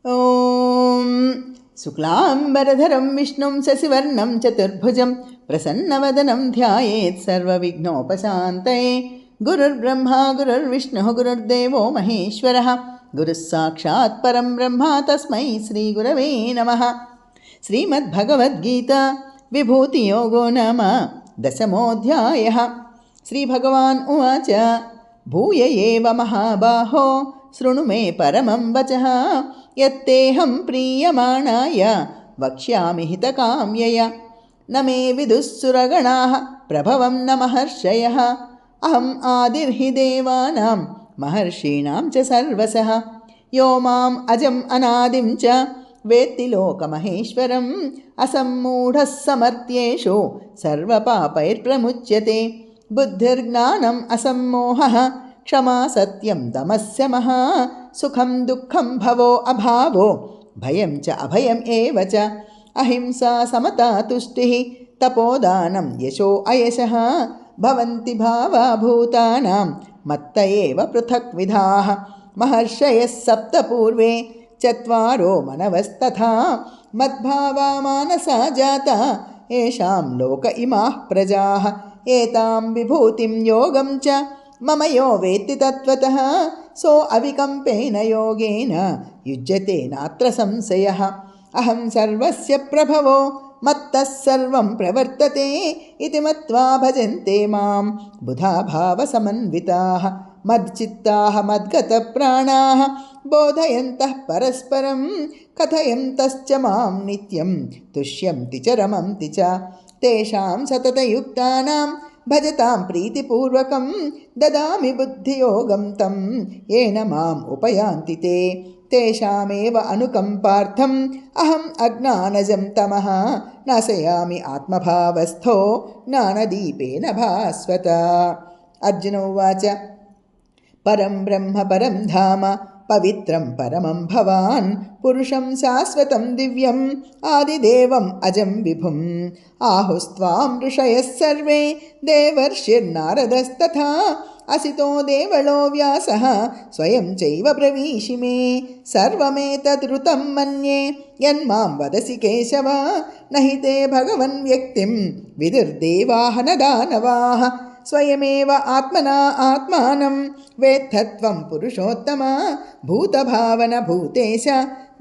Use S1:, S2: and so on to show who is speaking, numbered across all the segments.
S1: ॐ शुक्लाम्बरधरं विष्णुं शशिवर्णं चतुर्भुजं प्रसन्नवदनं ध्यायेत् सर्वविघ्नोपशान्तये। गुरुर्ब्रह्मा गुरुर्विष्णुः गुरुर्देवो महेश्वरः, गुरुः साक्षात् परं ब्रह्म तस्मै श्रीगुरवे नमः। श्रीमद्भगवद्गीता विभूतियोगो नाम दशमोऽध्यायः। श्रीभगवान् उवाच भूय एव महाबाहो शृणु मे परमं वचः, यत्तेऽहं प्रीयमाणाय वक्ष्यामि हितकाम्यया। न मे विदुःसुरगणाः प्रभवं न महर्षयः, अहम् आदिर्हि देवानां महर्षीणां च सर्वसः। यो माम् अजम् अनादिं च वेत्ति लोकमहेश्वरम्, असम्मूढः समर्थ्येषु सर्वपापैर्प्रमुच्यते। बुद्धिर्ज्ञानम् असम्मोहः क्षमा सत्यं दमः शमः, सुखं दुःखं भवो अभावो भयं च अभयम् एव च। अहिंसा समता तुष्टिः तपोदानं यशो अयशः, भवन्ति भावा भूतानां मत्त एव पृथक्विधाः। महर्षयः सप्त पूर्वे चत्वारो मनवस्तथा, मद्भावा मानसा जाता येषां लोक इमाः प्रजाः। एतां विभूतिं योगं च मम यो वेत्ति तत्त्वतः, सो अविकम्पेन योगेन युज्यते नात्र संशयः। अहं सर्वस्य प्रभवो मत्तः सर्वं प्रवर्तते, इति मत्वा भजन्ते मां बुधा भावसमन्विताः। मच्चित्ताः मद्गतप्राणाः बोधयन्तः परस्परं, कथयन्तश्च मां नित्यं तुष्यन्ति च रमन्ति च। तेषां सततयुक्तानां भजतां प्रीतिपूर्वकं, ददामि बुद्धियोगं तं येन माम् उपयान्ति ते। तेषामेव अनुकम्पार्थम् अहम् अज्ञानजं तमः, नाशयामि आत्मभावस्थो ज्ञानदीपेन भास्वत। अर्जुन उवाच परं ब्रह्म परं धाम पवित्रं परमं भवान्, पुरुषं शाश्वतं दिव्यम् आदिदेवम् अजं विभुम्। आहुस्त्वां ऋषयः सर्वे देवर्षिर्नारदस्तथा, असितो देवलो व्यासः स्वयं चैव ब्रवीषि मे। सर्वमेतद्ऋतं मन्ये यन्मां वदसि केशव, न हि ते भगवन् व्यक्तिं विदुर्देवाः न दानवाः। स्वयमेव आत्मना आत्मानं वेत्थत्वं पुरुषोत्तम, भूतभावन भूतेश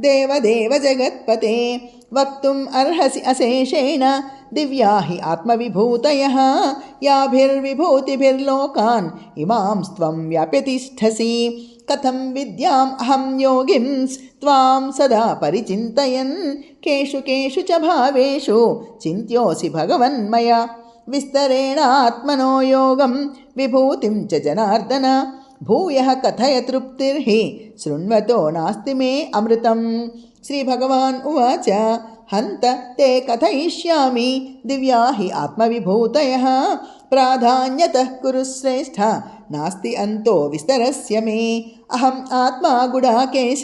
S1: देवदेव जगत्पते। वक्तुम् अर्हसि अशेषेण दिव्या हि आत्मविभूतयः, याभिर्विभूतिभिर्लोकान् इमां त्वं व्याप्य तिष्ठसि। कथं विद्याम् अहं योगिंस् त्वां सदा परिचिन्तयन्, केषु केषु च भावेषु चिन्त्योऽसि भगवन्मया। विस्तरेणात्मनो योगं विभूतिं च जनार्दन, भूयः कथय तृप्तिर्हि शृण्वतो नास्ति मे अमृतम्। श्रीभगवान् उवाच हन्त ते कथयिष्यामि दिव्या हि आत्मविभूतयः, प्राधान्यतः कुरु श्रेष्ठ नास्ति अन्तो विस्तरस्य मे। अहम् आत्मा गुडाकेश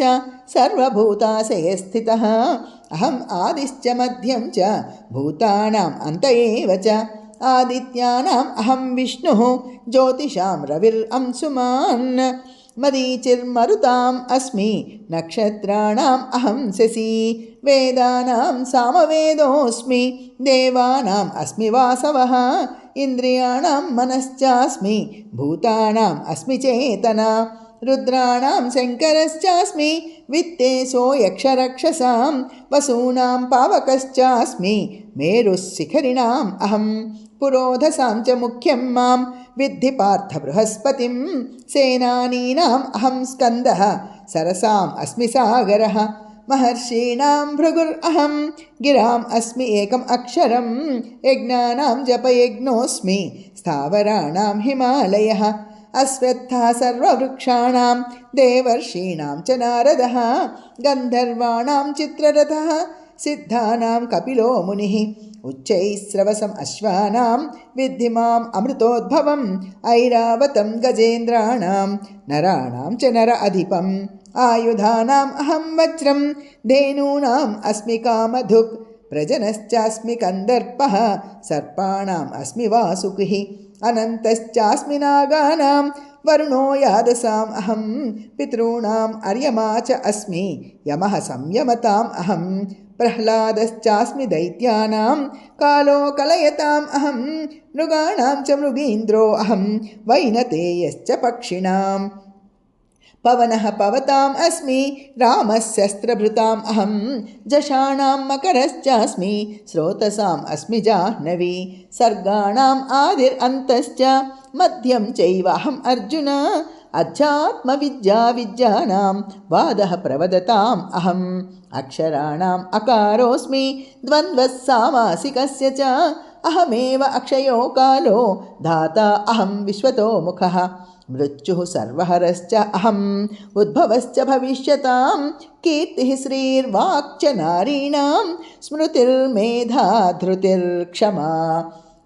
S1: सर्वभूताशये स्थितः, अहम् आदिश्च मध्यं च भूतानाम् अन्त एव च। आदित्यानाम् अहं विष्णुः ज्योतिषां रविरंशुमान्, मरीचिर्मरुताम् अस्मि नक्षत्राणाम् अहं शशी। वेदानां सामवेदोऽस्मि देवानाम् अस्मि वासवः, इन्द्रियाणां मनश्चास्मि भूतानाम् अस्मि चेतना। रुद्राणां शङ्करश्चास्मि वित्तेशो यक्षरक्षसां, वसूनां पावकश्चास्मि मेरुः शिखरिणाम् अहं। पुरोधसां च मुख्यं मां विद्धि पार्थ बृहस्पतिं, सेनानीनाम् अहं स्कन्दः सरसाम् अस्मि सागरः। महर्षीणां भृगुरहं गिराम् अस्मि एकम् अक्षरं, यज्ञानां जपयज्ञोऽस्मि स्थावराणां हिमालयः। अश्वत्थः सर्ववृक्षाणां देवर्षीणां च नारदः, गन्धर्वाणां चित्ररथः सिद्धानां कपिलो मुनिः। उच्चैश्रवसम् अश्वानां विद्धि माम् अमृतोद्भवम्, ऐरावतं गजेन्द्राणां नराणां च नर अधिपम्। आयुधानाम् अहं वज्रं धेनूनाम् अस्मि कामधुक्, प्रजनश्चास्मि कन्दर्पः सर्पाणाम् अस्मि वासुकिः। अनन्तश्चास्मि नागानाम् वरुणो यादसाम् अहं पितॄणाम् अर्यमा च अस्मि यमः संयमताम् अहं प्रह्लादश्चास्मि दैत्यानां कालो कलयताम् अहं मृगाणां च मृगीन्द्रो अहं वैनतेयश्च पक्षिणाम् पवनः पवताम् अस्मि रामः शस्त्रभृताम् अहं जषाणां मकरश्चास्मि स्रोतसाम् अस्मि जाह्नवी सर्गाणाम् आदिरन्तश्च मध्यं चैवाहम् अर्जुन अध्यात्मविद्या विद्यानां वादः प्रवदताम् अहम् अक्षराणाम् अकारोऽस्मि द्वन्द्वः सामासिकस्य च अहमेव अक्षयो कालो धाता अहं विश्वतो मुखः मृत्युः सर्वहरश्च अहम् उद्भवश्च भविष्यतां कीर्तिः श्रीर्वाक् च नारीणां स्मृतिर्मेधा धृतिर्क्षमा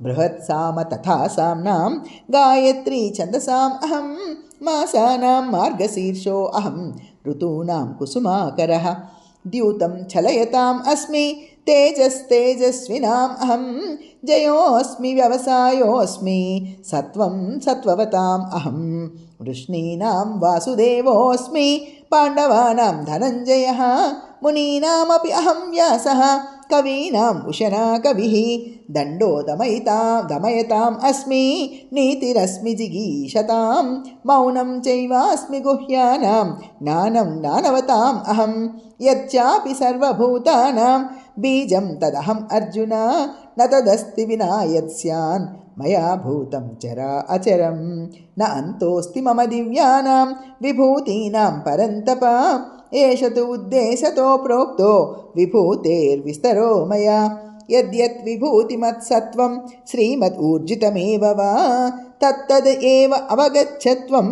S1: बृहत्साम तथा साम्नां गायत्री छन्दसाम् अहं मासानां मार्गशीर्षो अहं ऋतूनां कुसुमाकरः द्यूतं छलयताम् अस्मि तेजस्तेजस्विनाम् अहं जयोऽस्मि व्यवसायोऽस्मि सत्वं सत्त्ववताम् अहं वृष्णीनां वासुदेवोऽस्मि पाण्डवानां धनञ्जयः मुनीनामपि अहं व्यासः कवीनाम् उशना कविः दण्डो दमयताम् अस्मि नीतिरस्मि जिगीषतां मौनं चैवास्मि गुह्यानां ज्ञानं ज्ञानवताम् अहं यच्चापि सर्वभूतानां बीजं तदहम् अर्जुन न तदस्ति विना यत्स्यान् मया भूतं चरा अचरं न अन्तोऽस्ति मम दिव्यानां विभूतीनां परन्तप एष तु उद्देशतो प्रोक्तो विभूतेर्विस्तरो मया यद्यत् विभूतिमत्सत्त्वं श्रीमद् ऊर्जितमेव वा तत्तद् एव अवगच्छत्वं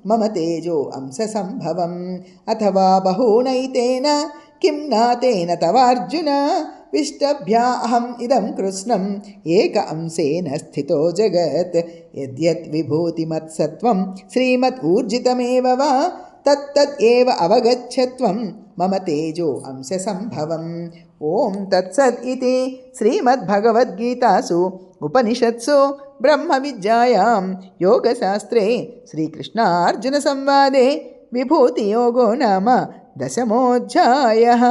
S1: मम तेजो अंशसम्भवम् अथवा बहूनैतेन किं नातेन तवार्जुन विष्टभ्या अहम् इदं कृत्स्नम् एक अंशेन स्थितो जगत् यद्यत् विभूतिमत्सत्त्वं श्रीमद् ऊर्जितमेव वा तत्तद् एव अवगच्छत्वं मम तेजो अंशसम्भवम् ॐ तत्सत् इति श्रीमद्भगवद्गीतासु उपनिषत्सु ब्रह्मविद्यायां योगशास्त्रे श्रीकृष्णार्जुनसंवादे विभूतियोगो नाम 10मोऽध्यायः।